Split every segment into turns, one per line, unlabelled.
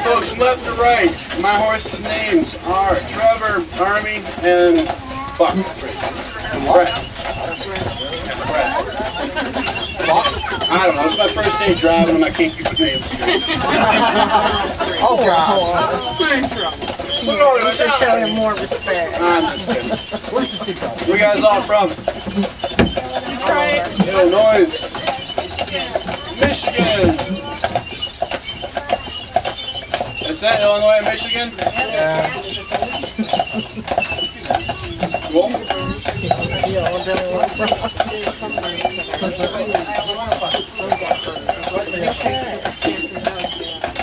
Folks, left to right, my horse's names are Trevor, Army, and Buck. Brett. And Brett. I don't know, it's my first day driving and I can't keep the names straight.
Oh, God.
You should show him more respect.
I'm just kidding. Where you guys all from?
Detroit.
Illinois. Michigan. Is that Illinois, Michigan?
Yeah.
Cool.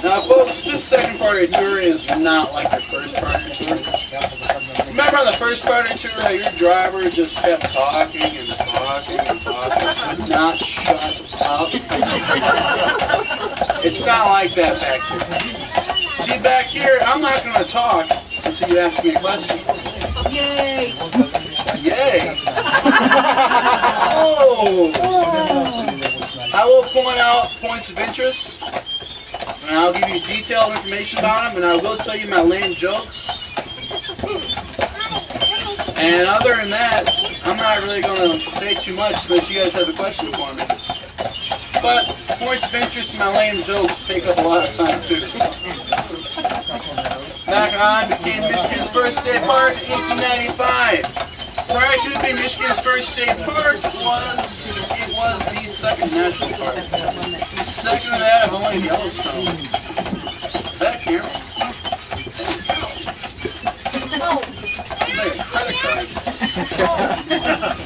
Now, folks, this second part of your tour is not like the first part of your tour. Remember on the first part of the tour how your driver just kept talking and talking and talking, would not shut up? It's not like that back here. See, back here, I'm not going to talk until you ask me a question.
Yay!
Yay! Oh! I will point out points of interest, and I'll give you detailed information about them, and I will tell you my lame jokes. And other than that, I'm not really going to say too much unless you guys have a question for me. But points of interest and my lame jokes take up a lot of time too. Mackinac Island became Michigan's first state park in 1895. Prior to it being Michigan's first state park, it was the second national park. Second to that of only Yellowstone. That camera. Credit card.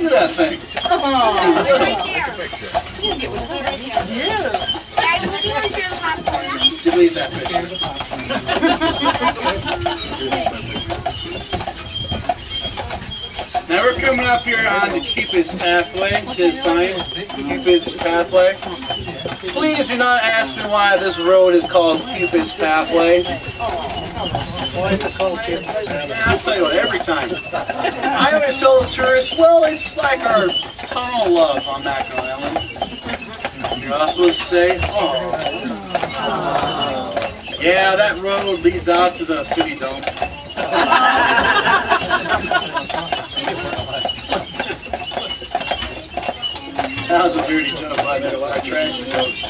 Look at that thing. Delete that picture. Now we're coming up here on the Cupid's Pathway, this sign, Cupid's Pathway. Please do not ask me why this road is called Cupid's Pathway.
Why is it called Cupid's Pathway?
I'll tell you what, every time. I always tell the tourists, well, it's like our tunnel love on Mackinac Island. You're not supposed to say, oh. Yeah, that road leads out to the city dome. That was a dirty joke, by the way. I trashed jokes.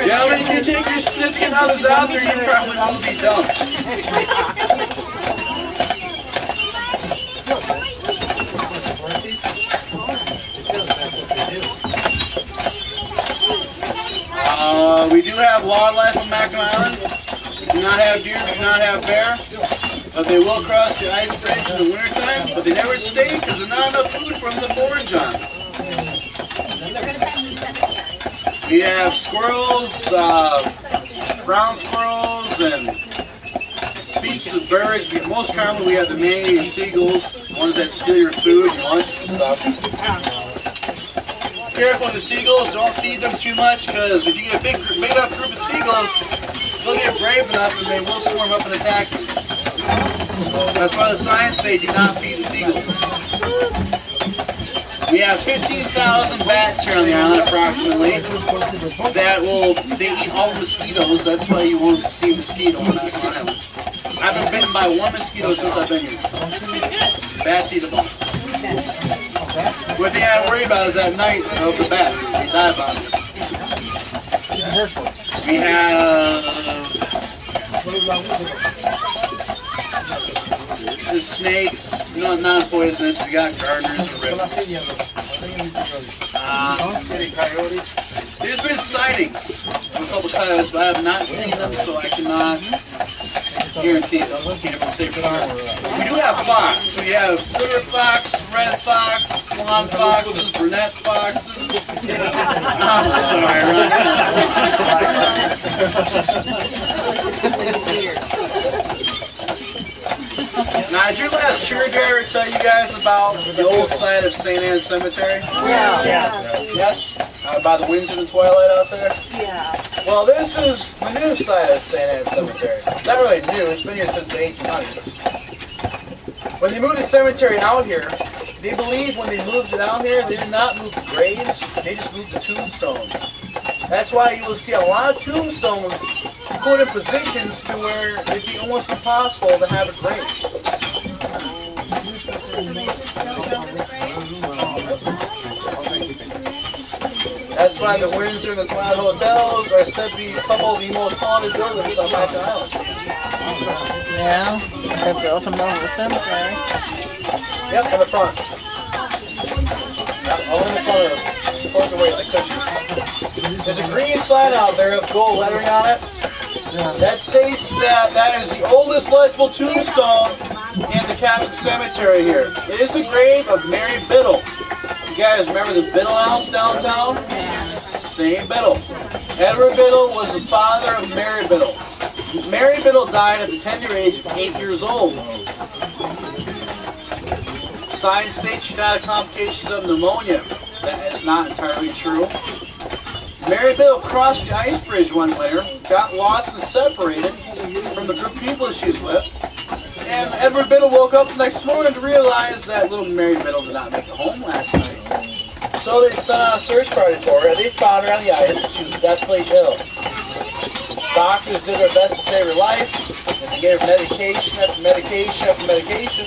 Yeah, when you take your certificate out of out there, you probably won't be dumped. We do have wildlife on Mackinac Island. We do not have deer, we do not have bear. But they will cross the ice bridge in the wintertime, but they never stay because there's not enough food for them to forage on. We have squirrels, brown squirrels, and species of birds. Most commonly we have the man-eating seagulls, the ones that steal your food, your lunch and stuff. Careful with the seagulls, don't feed them too much because if you get a big enough group of seagulls, they'll get brave enough and they will swarm up and attack you. That's why the signs say do not feed the seagulls. We have 15,000 bats here on the island approximately. They eat all mosquitoes, that's why you won't see a mosquito on that island. I've been bitten by one mosquito since I've been here. Bats eat them all. What thing I worry about is that night of the bats. They die about it. We have the snakes, non-poisonous. We got gardeners and rivers. There's been sightings of a couple coyotes, but I have not seen them, so I cannot guarantee it. We do have fox. We have silver fox, red fox, blonde foxes, brunette foxes. I'm sorry, Now, did your last tour driver tell you guys about the old site of St. Anne's Cemetery?
Yeah.
Yes? By the winds of the twilight out there?
Yeah.
Well, this is the new side of St. Anne's Cemetery. It's not really new, it's been here since the 1800s. When they moved the cemetery out here, they believe when they moved it out here, they did not move the graves, they just moved the tombstones. That's why you will see a lot of tombstones put in positions to where it'd be almost impossible to have a grave. That's why the Windsor and the Twilight Hotels are said to be a couple of the most haunted buildings on Mackinac Island.
Yeah, they built them over the cemetery.
Yep, in the front. All in the front of us. Support the weight like cushions. There's a green sign out there with gold lettering on it. That states that that is the oldest legible tombstone in the Catholic cemetery here. It is the grave of Mary Biddle. You guys remember the Biddle House downtown? Same Biddle. Edward Biddle was the father of Mary Biddle. Mary Biddle died at the tender age of 8 years old. Sign states she died of complications of pneumonia. That is not entirely true. Mary Biddle crossed the ice bridge one winter, got lost and separated from the group of people she was with, and Edward Biddle woke up the next morning to realize that little Mary Biddle did not make it home last night. So they sent out a search party for her, and they found her on the ice. She was deathly ill. Doctors did their best to save her life, and they gave her medication after medication after medication,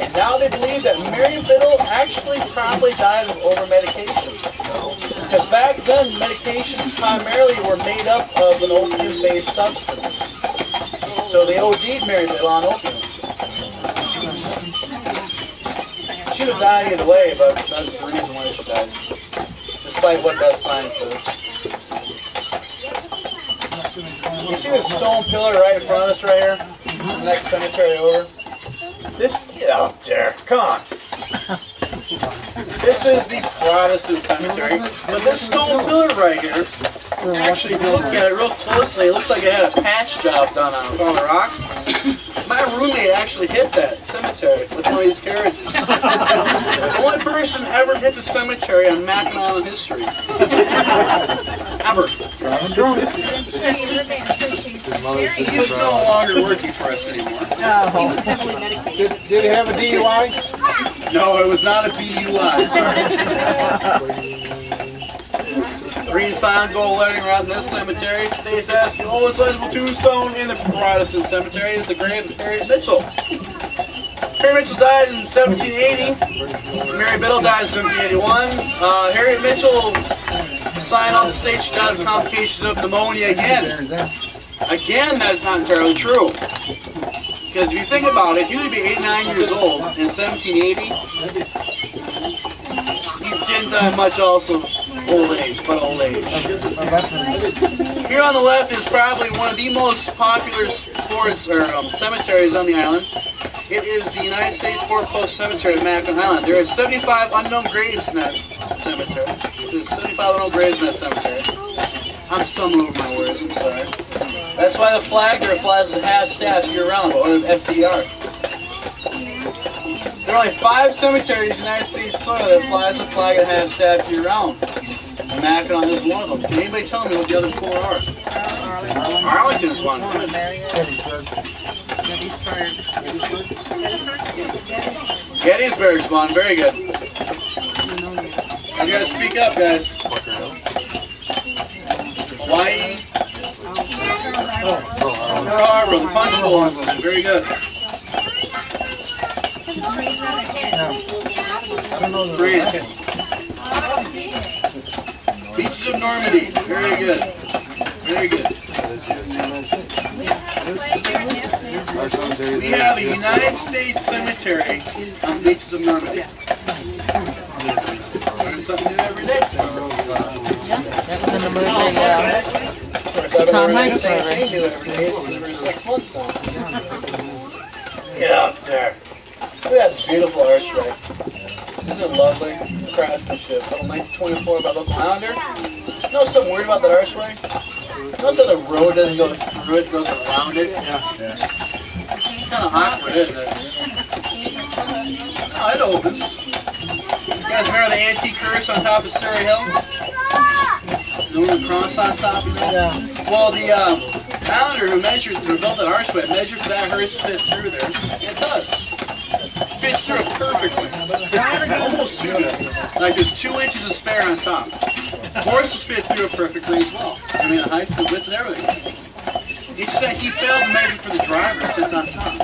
and now they believe that Mary Biddle actually probably died of over-medication. Because back then, medications primarily were made up of an opium-based substance. So they OD'd Mary Biddle on opium. She would die either way, but that's the reason why she died. Despite what that sign says. You see this stone pillar right in front of us right here? The next cemetery over? This, get out there, come on. This is the Protestant cemetery, but this stone pillar right here, actually, if you look at it real closely, it looks like it had a patch job done on it with all the rocks. My roommate actually hit that cemetery with one of these carriages. The only person ever hit the cemetery on Mackinac Island history. Ever. He's no longer working for us anymore.
Did he have a DUI?
No, it was not a DUI. Green sign, gold lettering around this cemetery states as the oldest legible tombstone in the Protestant cemetery is the grave of Harriet Mitchell. Harriet Mitchell died in 1780. Mary Biddle died in 1781. Harriet Mitchell sign on the stage she died of complications of pneumonia again. Again, that's not entirely true. Because if you think about it, you would be 8, 9 years old in 1780. You didn't die much also old age, but old age. Here on the left is probably one of the most popular sports or cemeteries on the island. It is the United States Fort Post Cemetery at Mackinac Island. There are 75 unknown graves in that cemetery. There's 75 unknown graves in that cemetery. I'm stumbling over my words, I'm sorry. That's why the flag there flies as a half-staff year-round, or an FDR. There are only 5 cemeteries in the United States soil that flies the flag at half-staff year-round. And Mackinac is one of them. Can anybody tell me what the other 4 are? Arlington's one. Gettysburg's one. Very good. You gotta speak up, guys. Hawaii. Pearl Harbor, the Punch Bowl. Very good. France. Beaches of Normandy. Very good. Very good. We have a United States cemetery on the beaches of Normandy. Learn something new every day.
That was in the movie, Tom Hanks movie.
Every 6 months now. Get out there. Look at that beautiful archway. Isn't it lovely? Craftsmanship. Little 1924 by local Islander. You know something weird about that archway? Notice that the road doesn't go through it, it goes around it. Yeah. It's kind of awkward, isn't it? Oh, it opens. You guys remember the antique hearse on top of Surrey Hill? the one with the cross on top of it?
Yeah.
Well, the islander who built that archway measured for that hearse to fit through there, and it does. Fits through it perfectly. Almost 2 like there's 2 inches of spare on top. Horses fit through it perfectly as well. I mean, the height, the width, and everything. He said he failed to measure for the driver that sits on top.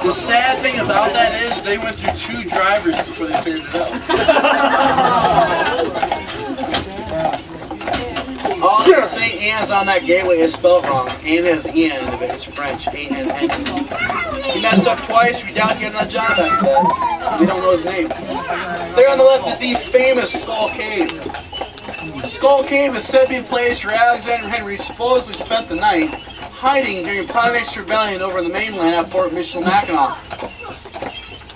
The sad thing about that is they went through 2 drivers before they figured it out. Also, St. Anne's on that gateway is spelled wrong. Anne has the E end of it. It's French. A-N-N. He messed up twice. We doubt getting a job after that. We don't know his name. There on the left is the famous Skull Cave. Skull Cave is said to be a place where Alexander Henry supposedly spent the night hiding during Pontiac's rebellion over the mainland at Fort Mackinac.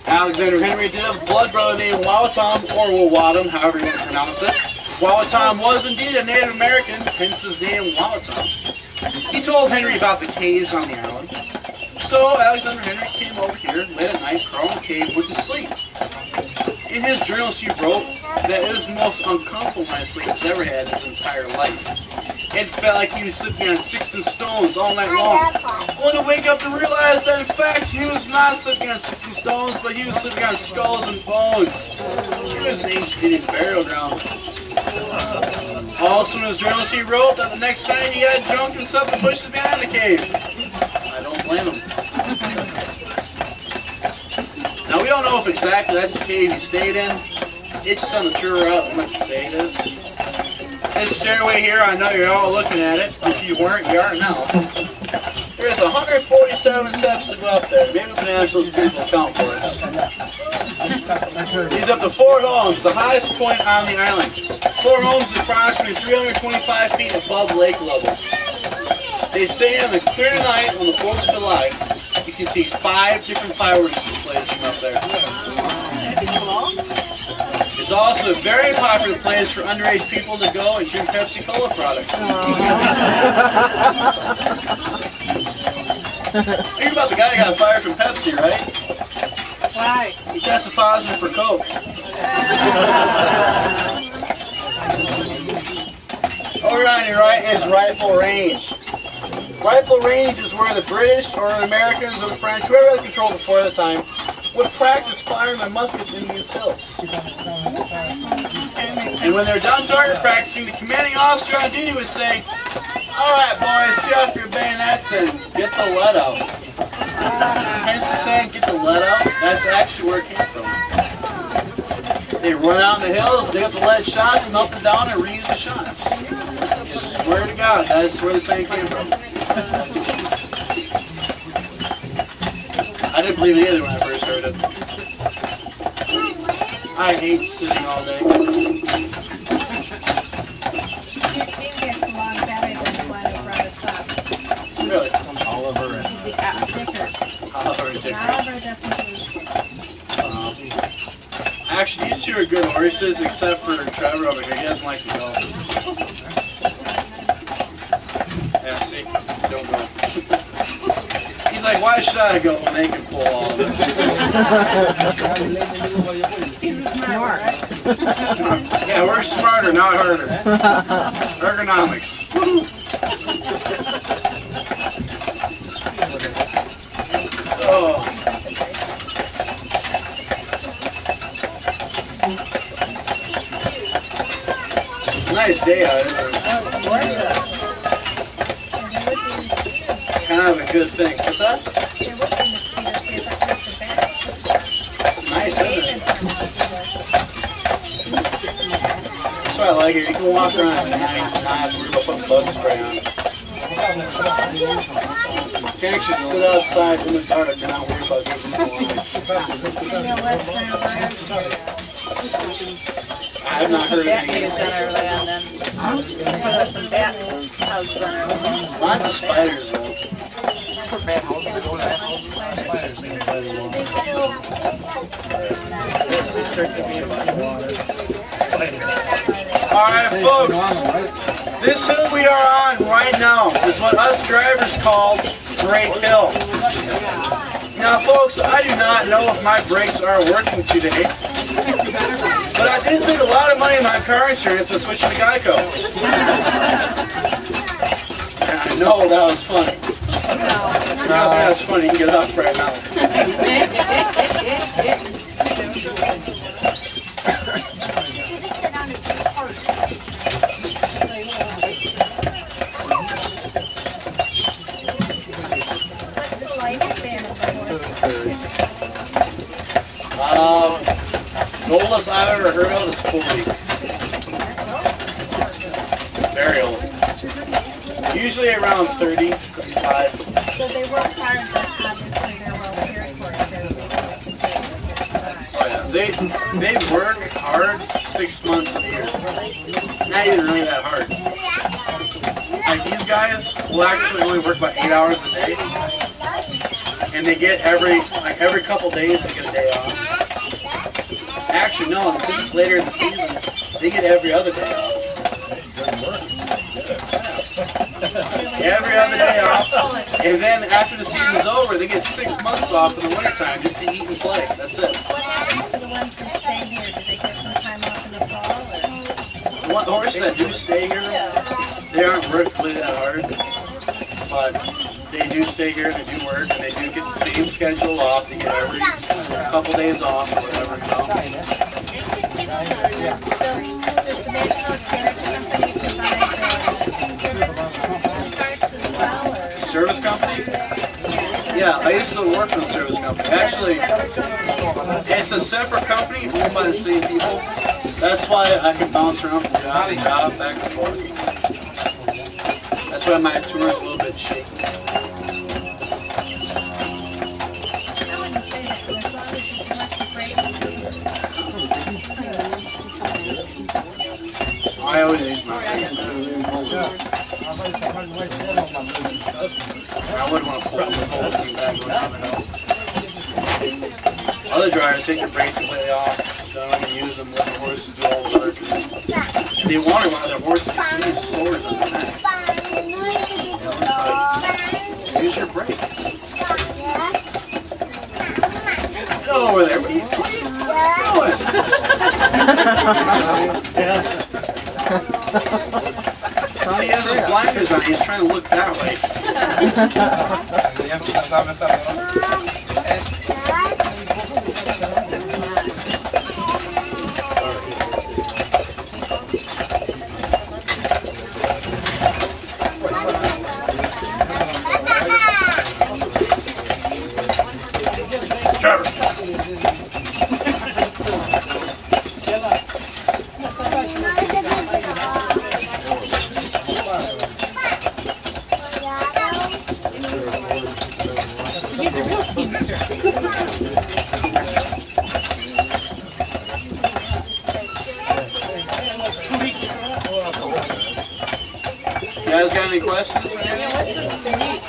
Alexander Henry did have a blood brother named Wawatam, or Wawatam, however you want to pronounce it. Wawatam was indeed a Native American, hence his name Wawatam. He told Henry about the caves on the island. So Alexander Henry came over here, late at night, crawled in the cave, went to sleep. In his journals he wrote that it was the most uncomfortable night's sleep he's ever had in his entire life. It felt like he was sleeping on 6 stones all night long. Only to wake up to realize that in fact he was not sleeping on 6 stones, but he was sleeping on skulls and bones. It was an ancient Indian burial ground. Also in his journals he wrote that the next time he got drunk and stuff and pushed him behind the cave. I don't blame him. Now we don't know if exactly that's the cave he stayed in. It's just on the tour route how much stay it is. This stairway here, I know you're all looking at it. If you weren't, you are now. There's 147 steps to go up there. Maybe we can ask those people to count for us. He's up to 4 homes, the highest point on the island. 4 homes is approximately 325 feet above lake level. They say on a clear night on the 4th of July, you can see 5 different fireworks displays from up there. It's also a very popular place for underage people to go and drink Pepsi-Cola products. Hear about the guy who got fired from Pepsi, right?
Why?
He tested positive for Coke. Over on your right is Rifle Range. Rifle Range is where the British or the Americans or the French, whoever had control before the time, would practice firing their muskets into these hills. And when they're done target practicing, the commanding officer on duty would say, "Alright boys, see off your bayonets and get the lead out." Hence the saying, "get the lead out," that's actually where it came from. They run out in the hills, dig up the lead shots, melt them down, and reuse the shots. Swear to God, that's where the saying came from. I didn't believe it either when I first heard it. I hate sitting all day. Really?
Oliver and
Dicker. Actually, these 2 are good horses, except for Trevor over here. He doesn't like to go. Yeah, see? Don't go. He's like, why should I go when they can pull all of it?
He's smart.
Yeah, we're smarter, not harder. Ergonomics. Oh. Nice day out, isn't it? Kind of a good thing. What's that? Nice, isn't it? That's why I like it. You can walk around at night and not have to worry about putting bug spray on. You can actually sit outside in the dark and not worry about getting I have not heard of anything. Lots of spiders though. Alright folks, this hill we are on right now is what us drivers call Great Hill. Now folks, I do not know if my brakes are working today. But I did save a lot of money in my car insurance with switching to Geico. I know that was funny. No, that was funny. You can get up right now. The oldest I've ever heard of is 40. Very old. Usually around 30, 35.
So they work hard, but obviously they're well cared for.
Oh yeah, they work hard 6 months of the year. Not even really that hard. Like these guys will actually only work about 8 hours a day, and they get every couple days they get a day off. Actually, no, because it's later in the season, they get every other day off. Every other day off, and then after the season's over, they get 6 months off in the wintertime just to eat and play. That's it.
What happens to the ones that stay here? Do they get some time off in the fall? Or?
The horses that do stay here, they aren't worked really that hard, but they do stay here and they do work, and they do get the same schedule off. They get every couple days off or whatever. So.
Does the National Carriage Company provide the service cards as well? Or?
Service company? Yeah, I used to work for the service company. Actually, it's a separate company owned by the same people. That's why I can bounce around from job to job, back and forth. That's why my tour is a little bit shaky.
I wouldn't say that, but as long as you collect the breaks.
I always use my I wouldn't want to pull the whole thing back going down the hill. Other drivers take their brakes completely off, don't even use them, let the horses do all the work. They wonder why their horses get these sores on their neck. Use your brake. Go over there. What are you doing? He has his blinders on. He's trying to look that way. You guys got any questions?
Yeah, what's the squeak?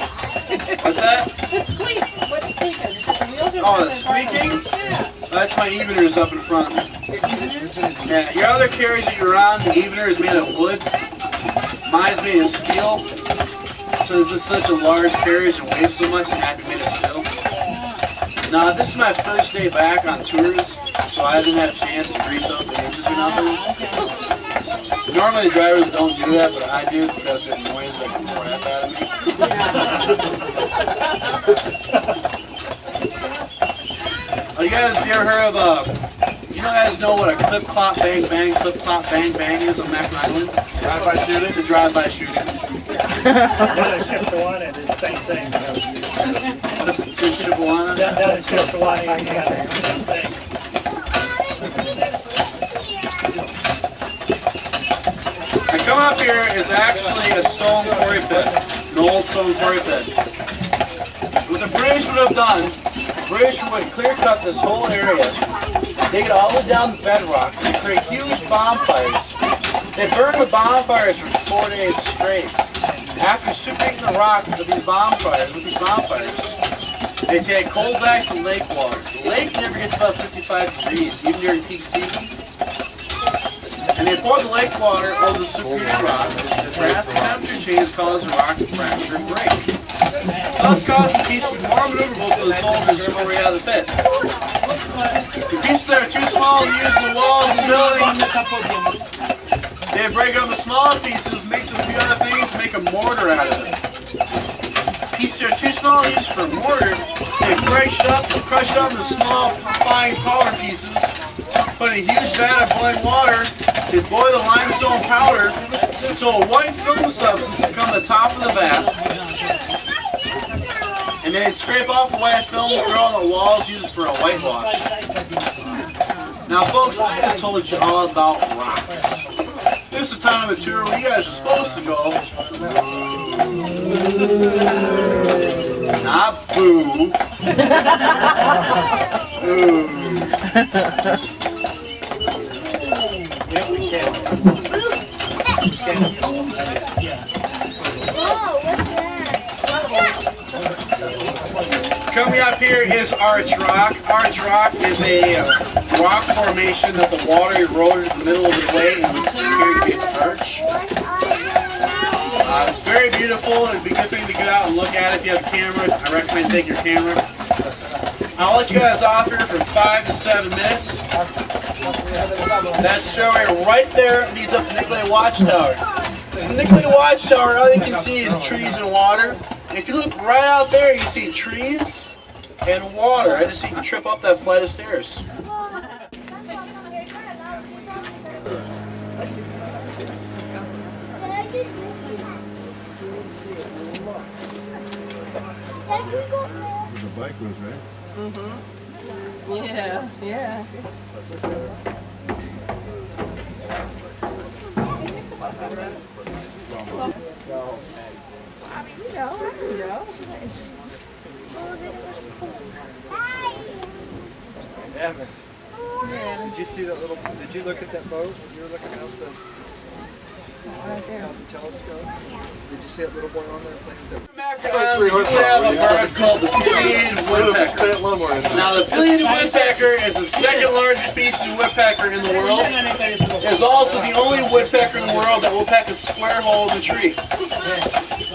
What's that?
The squeak. What's squeaking? Because the wheels are
Oh, the
running by
squeaking?
them. Yeah.
That's my eveners up in front. Yeah, your other carriage that you're on, the evener is made of wood. Mine's made of steel. So this is such a large carriage and weighs so much, it had to be made of steel. Now, this is my first day back on tours, so I didn't have a chance to grease up the hinges or nothing. Normally the drivers don't do that, but I do because it annoys the crap out of me. Oh, you guys ever heard of, you guys know what a clip, clop, bang, bang, clip, clop, bang, bang is on Mackinac Island?
Drive-by shooting?
It's a drive-by shooting.
Down in Chippewana, it's the same thing.
What's it, Chippewana?
Down in Chippewana, you got the same thing.
I come up here is actually a stone quarry pit, an old stone quarry pit. What the British would have done, the British would clear cut this whole area, take it all the way down to bedrock, and create huge bonfires. They burn with bonfires for 4 days straight. After superheating the rock with these bonfires, they take cold bags and lake water. The lake never gets above 55 degrees, even during peak season. And they pour the lake water over the superheated rock. The drastic temperature change causes the rock to fracture and break. Thus causing the piece to be more maneuverable for the soldiers before we out of the pit. The pieces that are too small to use in the walls and buildings, they break up the smaller pieces, mix with a few other things, make a mortar out of it. Pieces that are too small to use for a mortar, they crush it up into small, fine powder pieces, put in a huge vat of boiling water, they boil the limestone powder, so a white film substance will come to the top of the vat. And then scrape off the white film and throw on the walls, use it for a whitewash. Now folks, I just told you all about rocks. This is the time of the tour where you guys are supposed to go. Not boo. Coming up here is Arch Rock. Arch Rock is a rock formation that the water eroded in the middle of the way and was appeared to be an arch. It's very beautiful. It'd be a good thing to get out and look at if you have a camera. I recommend taking your camera. I'll let you guys off here for 5 to 7 minutes. That showway right there leads up to Nicolay Watchtower. The Nicolay Watchtower, all you can see is trees and water. And if you look right out there, you see trees and water. I just see you can trip up that flight of stairs.
The bike was, right?
Mm-hmm. Yeah, yeah.
Evan, did you see that little, did you look at that boat? You were looking out the telescope? Did you see that little boy on there playing the
Mackinac Island, we have a bird called the pileated woodpecker. Now the pileated woodpecker is the second largest species of woodpecker in the world. It is also the only woodpecker in the world that will peck a square hole in the tree.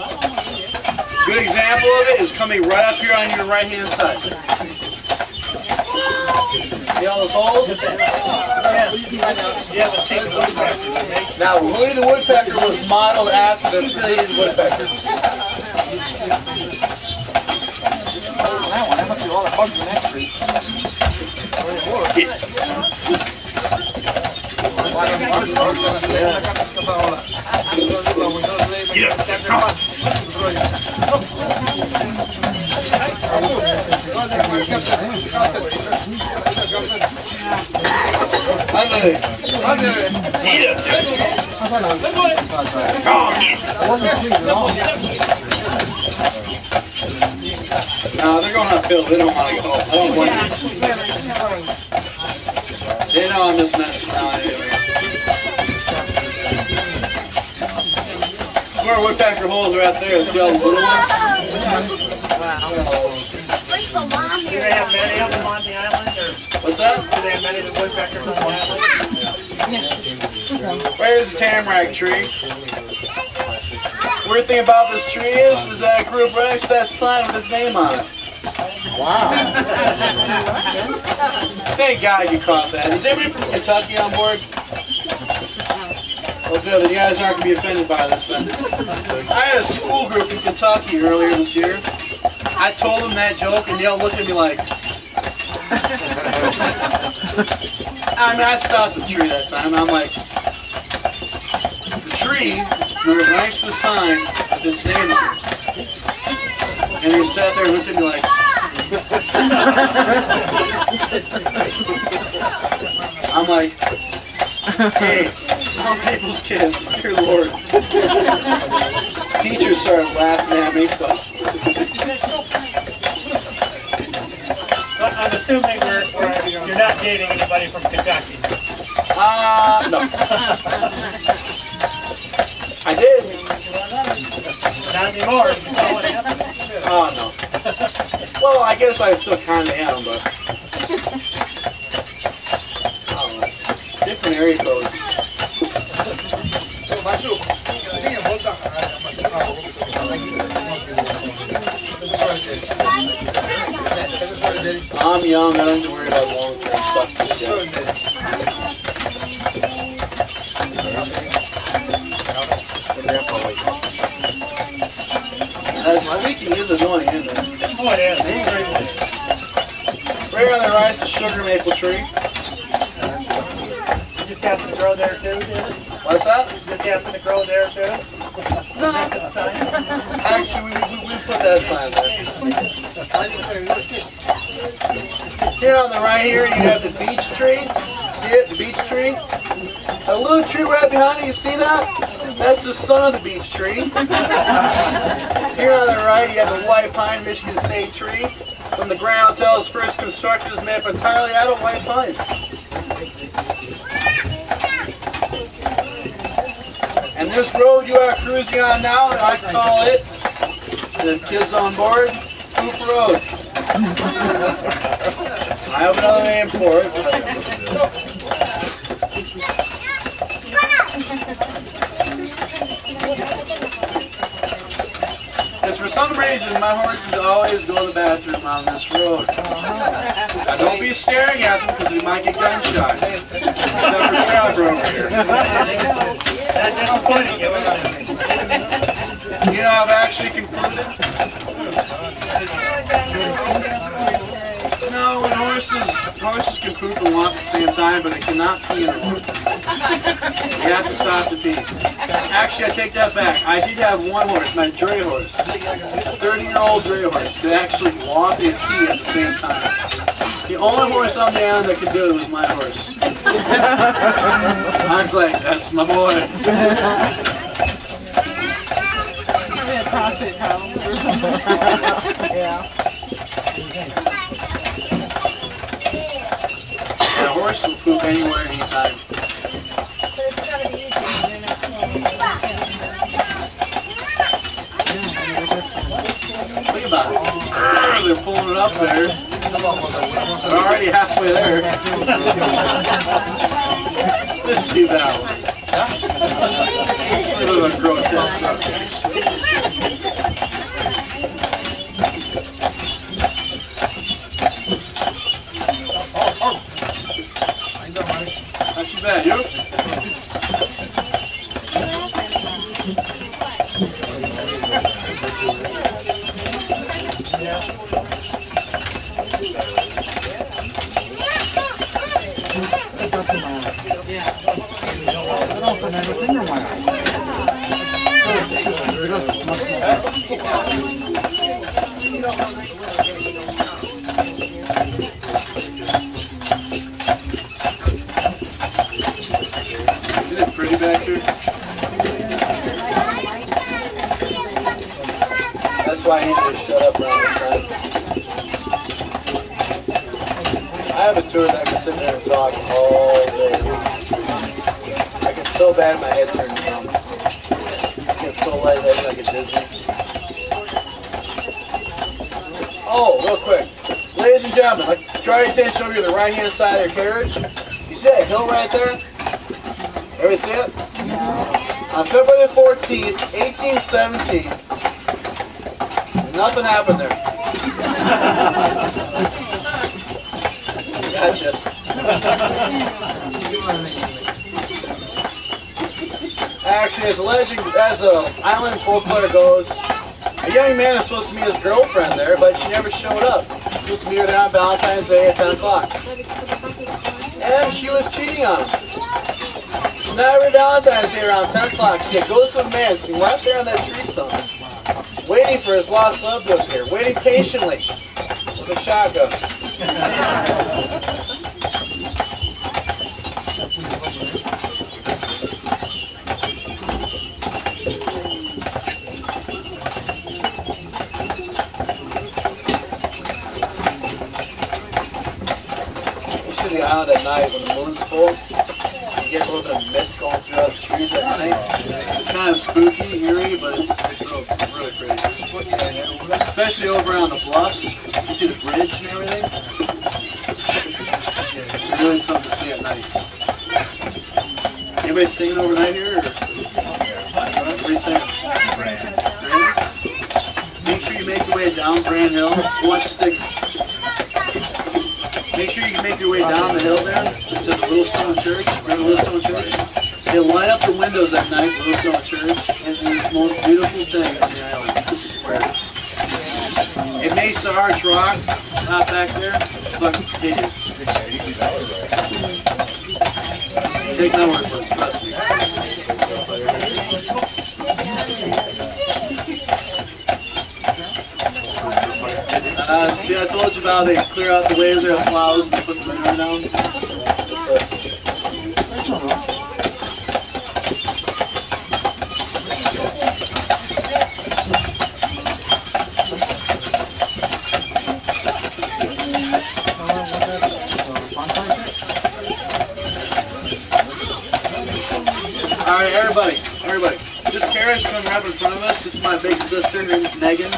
A good example of it is coming right up here on your right hand side. See all those holes? Now, Louis the Woodpecker was modeled after the pileated woodpecker.
that one? That must be all the bugs in that tree.
No, they're going uphill. They don't want to go. I don't want to. They know I'm just messing around anyway. Where woodpecker holes are out there. See all the little ones?
Do they have many of them on the island? Or
What's that?
do they have many of the woodpeckers on the island?
Where's the tamarack tree? Weird thing about this tree is that it grew right next to that sign with his name on it.
Wow.
Thank God you caught that. Is anybody from Kentucky on board? Well, good. Then you guys aren't going to be offended by this then. I had a school group in Kentucky earlier this year. I told them that joke and they all looked at me like... I mean, I stopped the tree that time. I'm like... The tree was next to the sign with his name on it. And he sat there and looked at me like... I'm like, hey, some people's kids, dear Lord. Teachers started laughing at me, but...
I'm assuming you're not dating anybody from Kentucky.
No. I did.
Not anymore. You saw what happened.
Oh, no. Well, I guess I still kind of am, but... I don't know. Different area codes. I'm young, I don't have to worry about long-term stuff. That squeaking is annoying, isn't it?
Oh, yeah.
Right on the right is a sugar maple tree.
You just happen to grow there too, David?
What's that?
You just happen to grow there too?
No.
Next to the sign?
Actually, we put that sign there. Here on the right here, you have the beech tree. See it? The beech tree? A little tree right behind it, you see that? That's the son of the beech tree. Here on the right, you have the white pine Michigan State tree. From the ground till its first construction is made up entirely out of white pine. And this road you are cruising on now, I call it, the kids on board, Poop Road. I have another name for it. Because for some reason, my horses always go to the bathroom on this road. Now don't be staring at them because we might get gunshot. Except for Trevor over here.
That's disappointing, isn't it?
You know, I've actually concluded. No, when horses can poop and walk at the same time, but they cannot pee in a room. You have to stop to pee. Actually, I take that back. I did have one horse, my dray horse, a 30-year-old dray horse, that actually walked and pee at the same time. The only horse on the island that could do it was my horse. I was like, that's my boy.
Prostate problems or something. Yeah.
A horse will poop anywhere, anytime. Think about it. They're pulling it up there. They're already halfway there. Let's see that one. Look at the grotesque sucker. Not too bad, you? Isn't it pretty back here? That's why I need to shut up around this time. I have a tour that I can sit there and talk all day. I get so bad my head turns numb. I get so lightheaded I get dizzy. Oh, real quick. Ladies and gentlemen, like, draw your attention over to the right-hand side of your carriage. You see that hill right there? Everybody see it? On February 14th, 1817, nothing happened there. Gotcha. Actually, as a legend, as a island folklore goes, a young man was supposed to meet his girlfriend there, but she never showed up. He was supposed to meet her there on Valentine's Day at 10 o'clock. And she was cheating on him. So now every Valentine's Day around 10 o'clock, she goes to a man sitting right there on that tree stump, waiting for his lost love to appear, waiting patiently with a shotgun. The island at night when the moon's full, you get a little bit of mist going through the trees at night. It's kind of spooky, eerie, but it's really pretty. Especially over on the bluffs. You see the bridge and everything. It's really something to see at night. Anybody staying overnight here? Or? What are you saying? Make sure you make your way down Brand Hill. Watch sticks. Make sure you make your way down the hill there to the Little Stone Church. Remember Little Stone Church? They light up the windows at night, Little Stone Church, and it's the most beautiful thing on the island. I swear. It makes the arch rock, not back there, but it is. Take my word for it, trust me. See, I told you about they clear out the waves there with plows and they put the manure down. Alright, everybody. This carriage coming right in front of us, this is my big sister, her name's Megan.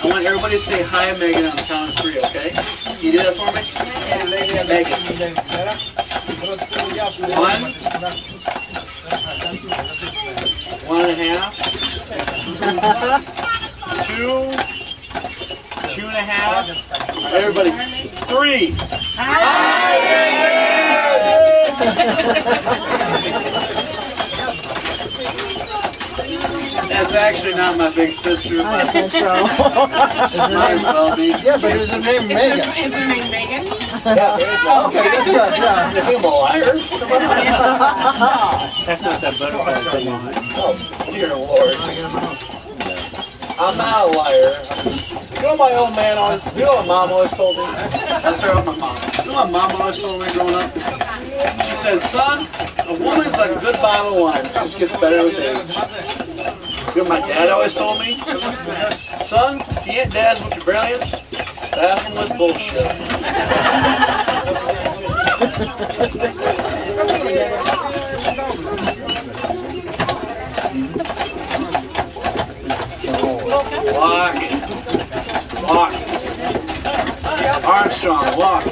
I want everybody to say hi, Megan, on the count of 3, okay? Can you do that for me? Megan. 1, 1.5, 2, 2.5. Everybody, 3. Hi, That's actually not my big sister.
I think so.
Might as well be.
Yeah, but is her name Megan?
Is her name Megan?
Yeah, okay, that's good, yeah.
If I'm a liar?
That's not that butterfly thing on it.
Oh, dear Lord. I'm not a liar. You know what my old man always, you know what Mom always told me? That's her, my mom. You know what Mom always told me growing up? She said, son, a woman's like a good bottle of wine. It just gets better with age. You know what my dad always told me? Son, if you ain't dads with your brilliance, staff them with bullshit. Walk it. Walk it. Armstrong, walk.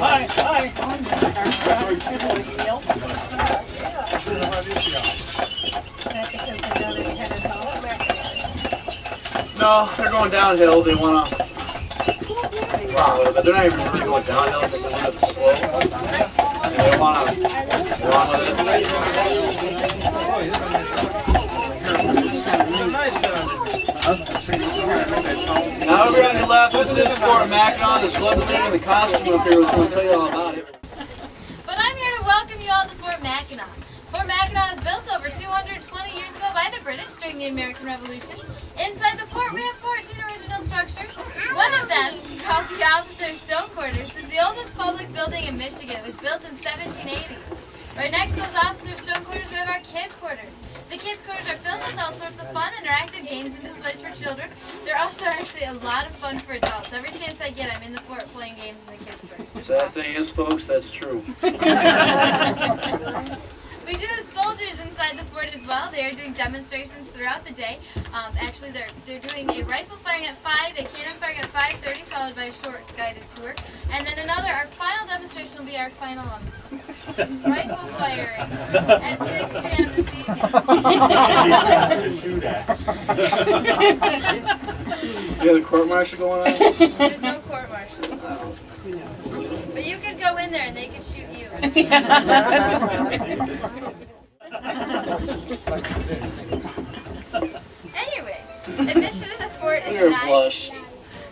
No, they're going downhill. They want to run a little bit. They're not even really going downhill because they're going to the slope. And they want to run with it. Now over on your left, this is Fort Mackinac. This lovely lady in the costume up here was going to tell you all about it.
But I'm here to welcome you all to Fort Mackinac. Fort Mackinac was built over 220 years ago by the British during the American Revolution. Inside the fort, we have 14 original structures. One of them, called the Officers' Stone Quarters, is the oldest public building in Michigan. It was built in 1780. Right next to those Officers' Stone Quarters, we have our kids' quarters. The kids' quarters are filled with all sorts of fun, interactive games and displays for children. They're also actually a lot of fun for adults. Every chance I get, I'm in the fort playing games in the kids' quarters.
Sad thing is, folks, that's true.
We do have soldiers inside the fort as well. They are doing demonstrations throughout the day. Actually, they're doing a rifle firing at 5, a cannon firing at 5:30, followed by a short guided tour. And then our final demonstration will be our final rifle firing at 6 p.m. this evening.
You have a court-martial going on?
There's no court-martial. But you could go in there and they could shoot you. Anyway, admission to the fort is
You're a blush.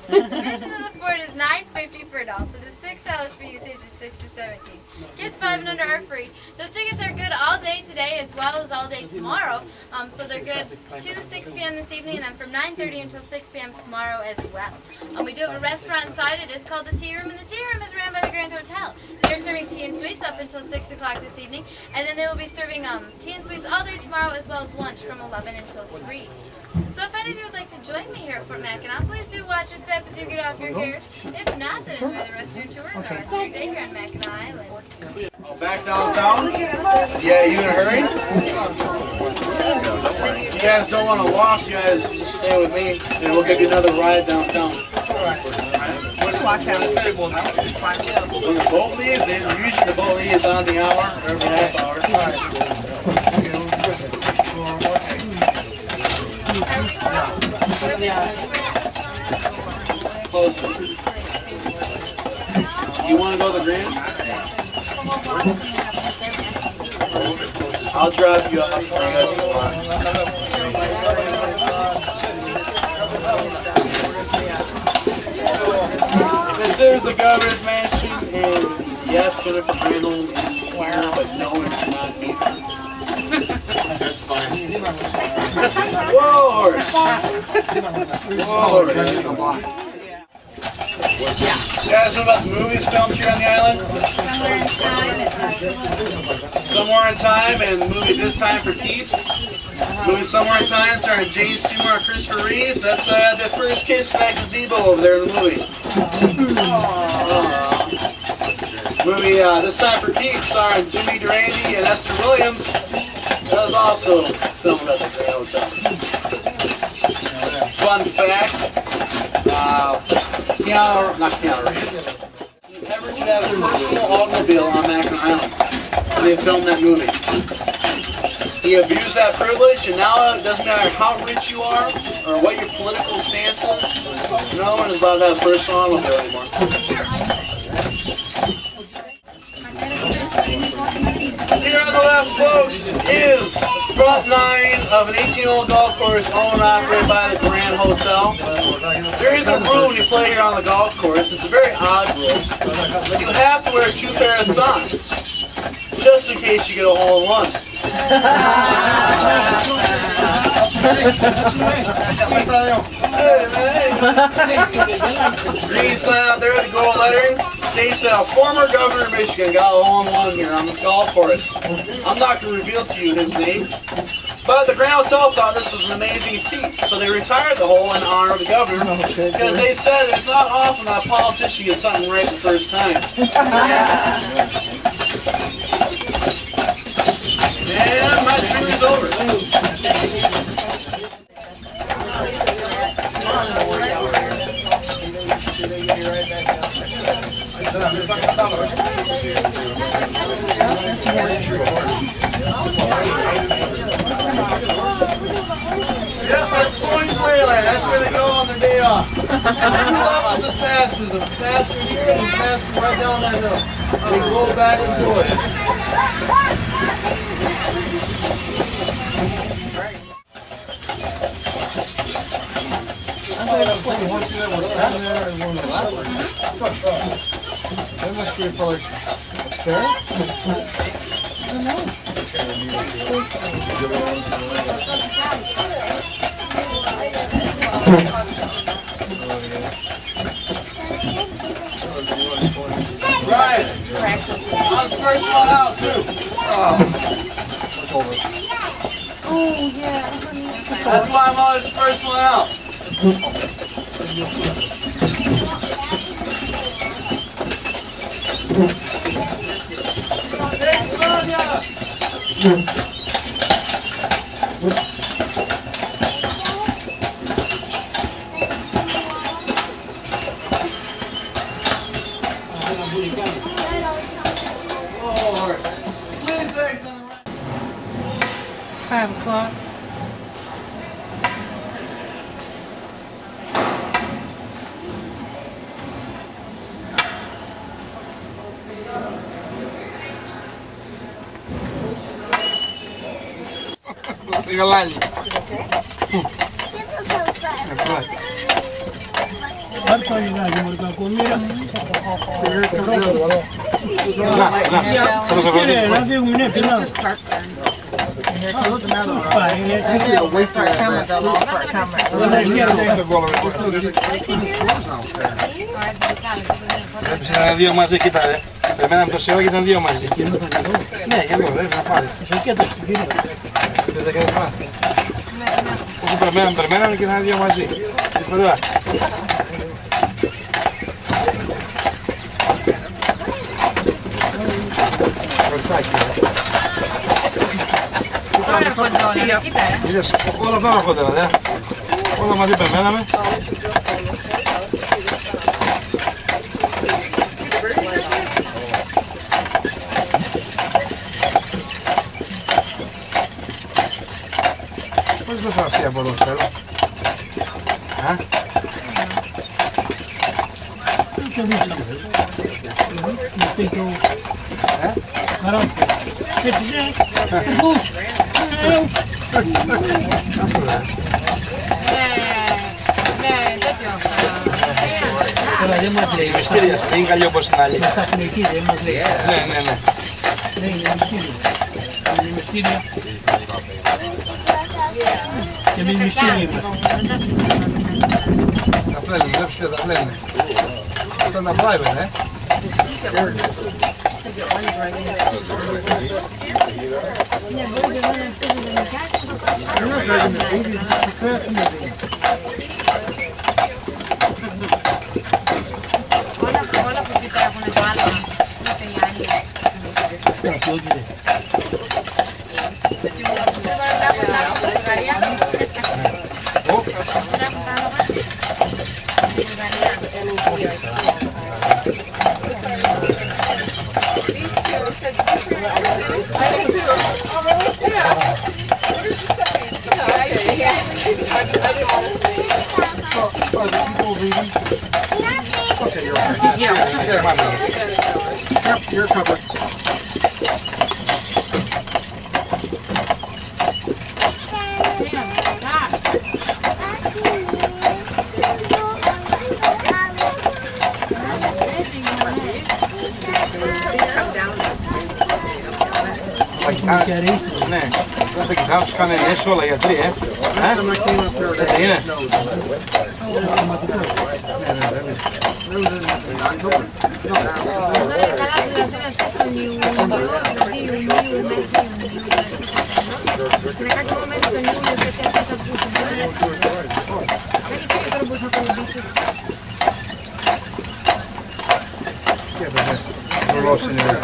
Admission to the fort is $9.50 for adults. It is $6 for youth ages 6 to 17. Kids 5 and under are free. Those tickets are good all day today as well as all day tomorrow. So they're good to 6 p.m. this evening and then from 9:30 until 6 p.m. tomorrow as well. We do have a restaurant inside. It is called the Tea Room, and the Tea Room is ran by the Grand Hotel. They're serving tea and sweets up until 6 o'clock this evening, and then they will be serving tea and sweets all day tomorrow as well as lunch from 11 until 3. So if any of you would like to join me here at Fort Mackinac, please do watch your step as you get off your carriage. If not, then enjoy the rest of your tour and the rest of your day here on Mackinac Island.
Oh, back downtown? Yeah, you in a hurry? You guys don't want to walk, you guys just stay with me and we'll give you another ride downtown. Alright? When the boat leaves, usually the boat leaves on the hour, or every half hour. Close. You want to go to the Grand? I'll drop you off for you guys if you want. This is the governor's mansion, and yes, Jennifer Reynolds is here, but no, it's not me. That's fine. Whoa, horse! Whoa, horse! You guys know about the movies filmed here on the island? Somewhere in Time, and the movie This Time for Keeps. Movie Somewhere in Time starring Jane Seymour and Christopher Reeves. That's the first kiss in that gazebo over there in the movie. Movie This Time for Keeps starring Jimmy Durante and Esther Williams. That was also filmed at the Grand Hotel. Fun fact. Keanu Reeves. Ever should have a personal automobile on Mackinac Island when they filmed that movie. He abused that privilege, and now it doesn't matter how rich you are or what your political stance is, no one is allowed to have a personal automobile anymore. Here on the left, folks, is front nine of an 18-hole golf course owned and operated by the Grand Hotel. There is a rule when you play here on the golf course. It's a very odd rule. You have to wear 2 pairs of socks, just in case you get a hole in one. Green sign out there with the gold lettering states that a former governor of Michigan got a hole in one here on this golf course. I'm not going to reveal to you his name, but the Grand Hotel thought this was an amazing feat, so they retired the hole in honor of the governor because they said it's not often that a politician gets something right the first time. And my tour is over. Yep, that's Point Wayland. That's where they go on their day off. That's the opposite passes. The faster you can pass right down that hill. They go back and forth. Right. I was the first one out too.
Oh, yeah.
That's why I'm always the first one out. Hey, Sonia! Oh, horse. Please, eggs on the right.
5 o'clock.
Regalali.
Waste our cameras, I'll lost our cameras.
Ήταν 2 μαζί, κοίτα. Περιμέναμε το σιό και ήταν 2 μαζί. Ναι, και λίγο, δεν θα πάρεις. Όσο περιμέναμε και ήταν 2 μαζί. Ωραία. Είδες, όλα αυτά αρχότερα, δε. Όλα μαζί περιμέναμε. Πώς δεν θα αυτή από εδώ, θέλω.
Τώρα δεν μας λέει.
Μυστήρια, δεν είναι καλή όπως την άλλη.
Στα εθνική δεν μας λέει.
Ναι.
Ναι, είναι μυστήριο. Είναι μυστήριο. Και εμείς μυστήριο είμαστε.
Τα φλένουν, βλέπεις και τα φλένουν. Αυτό είναι private,
Όλα που kita έχουν το άλλο.
You're covered. Ναι, δεν θα κοιτάω, τους κάνε έσω όλα γιατροί, Δεν είναι. Ρολός είναι.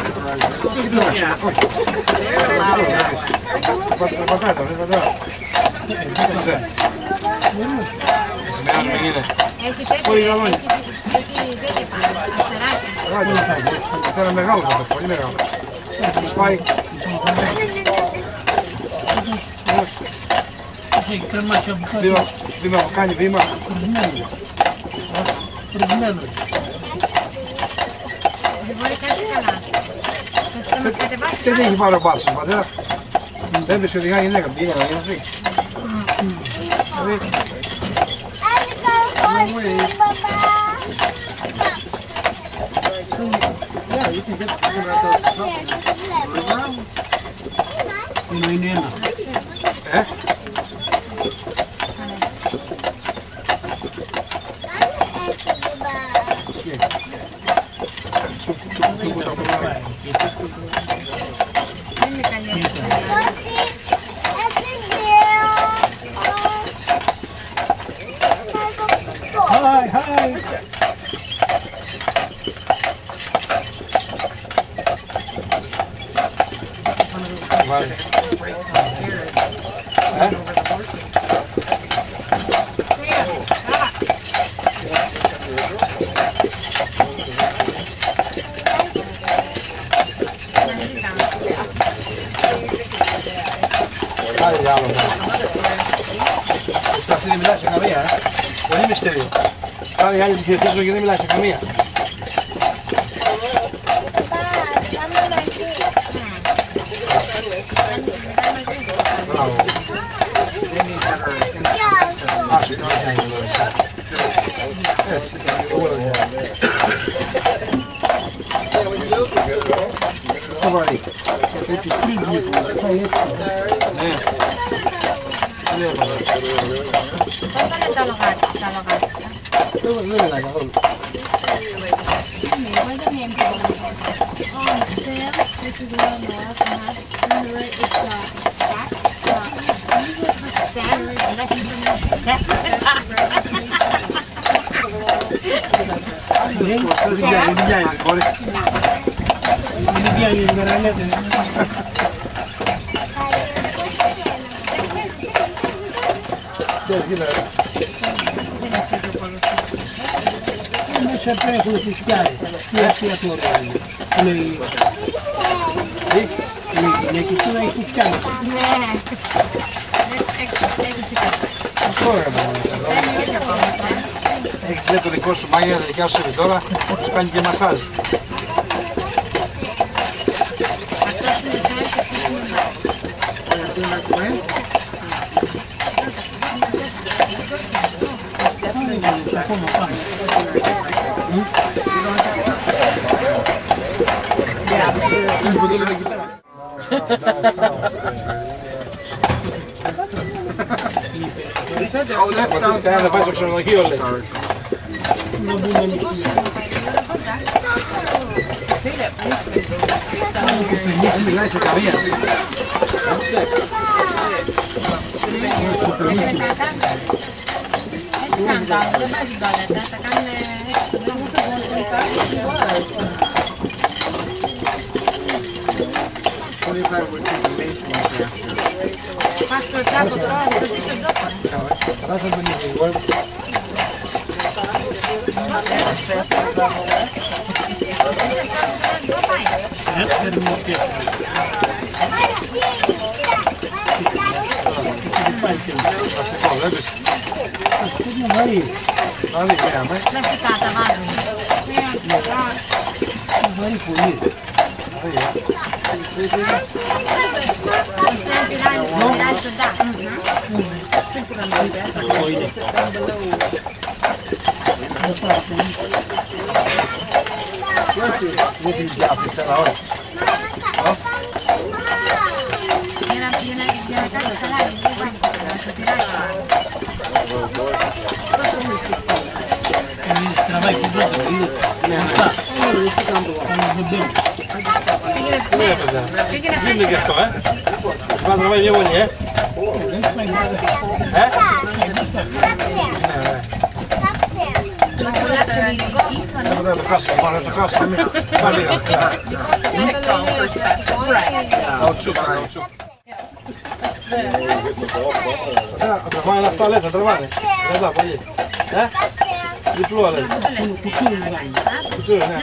Πατάτα, δεν πατάτα. Μην είναι. Πολύ καλό είναι. Τώρα μεγάλο θα το, πολύ μεγάλο. Σπάει. Βήμα που κάνει βήμα. Δεν έχει πάρει ο μπάρς, πατέρα. Δεν πες ότι η γυναίκα πήγαινε να γίνει αυτή.
Είναι ένα.
Αυτή δεν μιλάει σε καμία, πολύ μυστήριο. Πάνε οι άλλοι που χαιρετίζουν και δεν μιλάει σε καμία.
Μέσα τρέχουν τις πιάρες. Τι αστιατόριο είναι. Είναι οι γυναίκες του να έχουν πιάρες.
Έχεις το δικό σου μάγια, τα δικιά σου τώρα, τους κάνει και μασάζ. Κάνει να πάει στο ξενοδοχείο, λέει. Δεν μιλάει σε καμία. Δεν είναι και αυτό, Vas να βάλει μια γωνία, Δεν το χάσω, πάνω το χάσω. Πάλι θα τραβάνε αυτά, λέει, θα τραβάνε. Εδώ, πολύ. Διπλό, λέει. Κουτσούρι, ναι.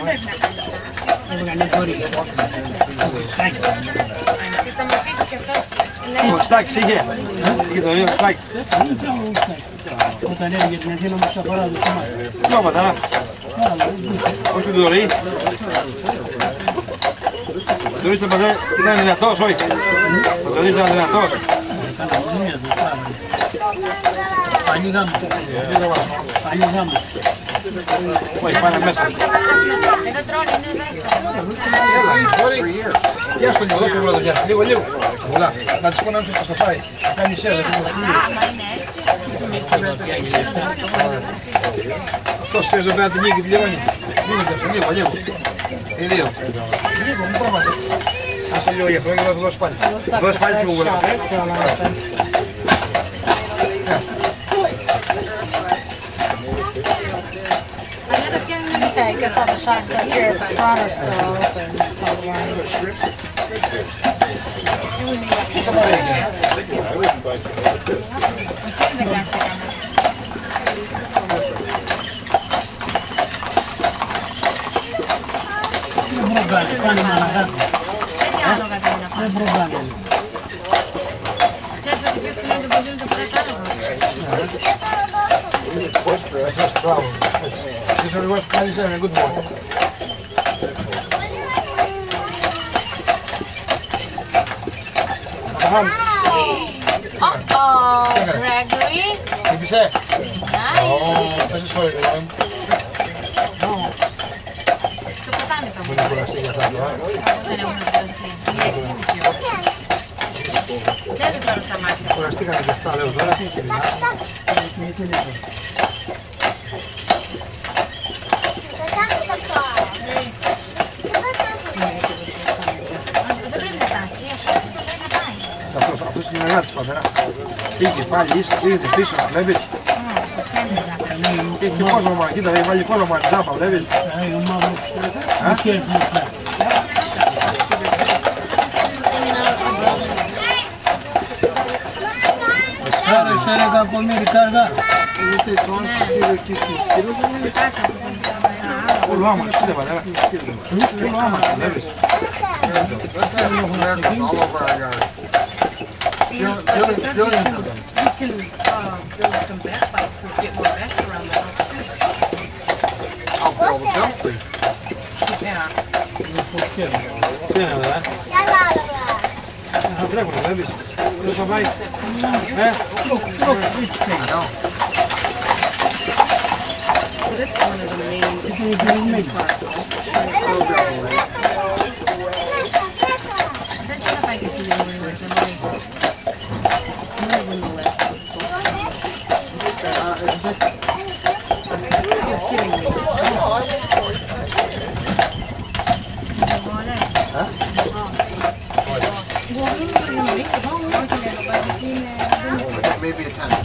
Ο Στάκης είχε. Είχε το ίδιο Στάκης.
Όταν έλεγε την Αθήνα μας αφορά το κομμάτι.
Νόματα, όχι του δωρή. Ο Δωρής ήταν δυνατός, όχι. Ο Δωρής ήταν δυνατός.
Πάλι γάμο. Πάλι γάμο.
Όχι, πάνε μέσα. Γεια σου, λίγο, δώσε μου εδώ, λίγο, λίγο. Πολλά. Να της πω να έρθει στο πάει. Κάνει σέρα, δεν αυτός θες να την νίκη τη λιώνει. Λίγο, λίγο. Λίγο. Λίγο, μου πράγματι. Ας το λίγο γι' αυτό, θα το δώσω πάλι. Δώσω πάλι σου γούγουλα.
Okay, get all the shots up here at the corner stove and all
This is what I said, a good one.
Uh-oh, Gregory.
Did you say?
Nice.
Oh, I just wanted to learn. Κουραστήκανε και αυτά, λέω τώρα. Αυτός είναι μεγάλος πατέρα. Πήγε πάλι, πήγε πίσω, βλέπεις. Και κόσμο, κοίτα, δεν βάλει κόνομα τζάμπα, βλέπεις.
Άρα έλεγα από μια ρικάργα.
Όλο άμα, κοίτα πατέρα. Όλο άμα, βλέπεις. Τι είναι, βέβαια. Θα τρέχουνε, βλέπεις. Maybe a 10.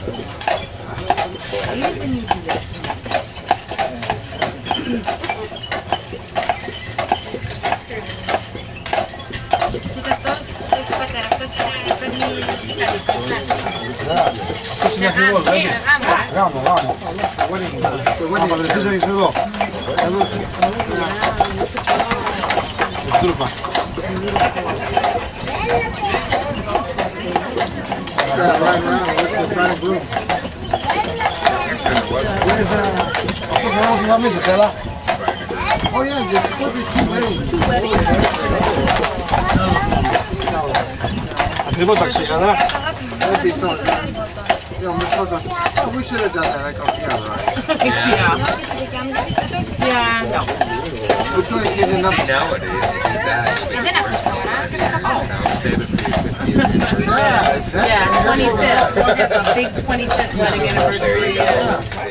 Oh yeah, there's two weddings.
Chyba tak się gada.
Lepiej są. Yeah, we should have done that like together, right?
Yeah. No.
We're trying to get enough.
See, nowadays, you do that, you make it worse than save it for your 50th anniversary.
Yeah, exactly.
Yeah, 25th. We'll have a big 25th wedding anniversary.
There you go.